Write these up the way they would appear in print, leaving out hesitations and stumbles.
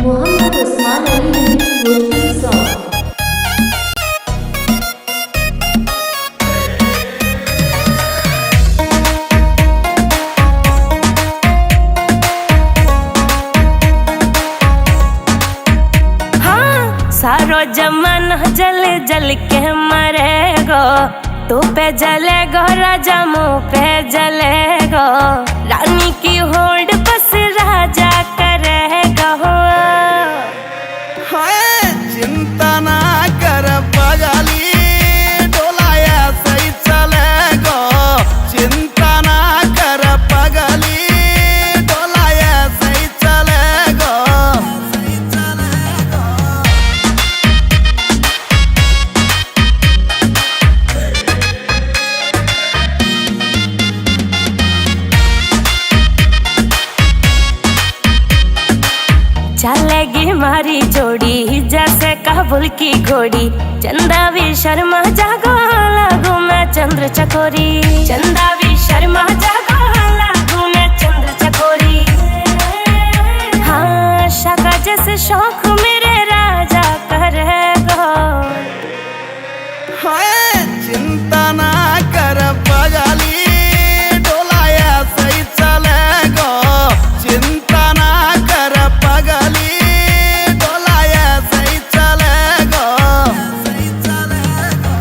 मोहम्मद उस्मान अली Bhojpuri song. सारो जमाना जल जल के मरेगो, तू पे जलेगो राजा मुँह पे जलेगो, रानी की होड़ बस राजा करेगा। चिंता ना कर पगली, डोलाया सही चलेगो। चिंता ना कर पगली, डोलाया सही चलेगो। चलेगी मारी जोड़ी जैसे काबुल की घोड़ी, चंदा भी शर्मा जागो लागू मैं चंद्र चकोरी। चंदा भी शर्मा जागो लागू मैं चंद्र चकोरी। हाँ शाका जैसे शौक मेरे राजा करेगो। चिंता ना कर पगली, डोलाया सही चलेगो। चिंता ना कर पगली, डोलाया सही चलेगो। सही चलेगो।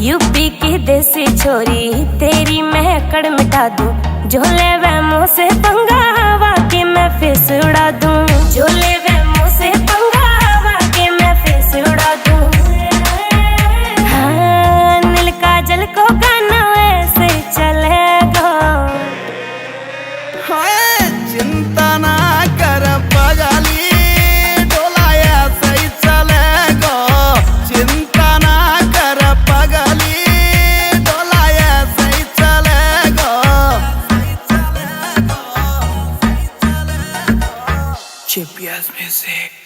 यूपी की देसी छोरी तेरी मैं कड़ मिटा दूं, झोले वे मुँह से पंगा हवा के मैं फेस उड़ा दूं। झोले वे मुँह से पंगा हवा के मैं फेस उड़ा दूं। हाँ नील काजल को गाना ऐसे चलेगा। चिंता ना कर पगली, डोलाया सही चलेगो। चिंता ना कर पगली, डोलाया सही चलेगो। सही चलेगो। सही चलेगो। Champions Music।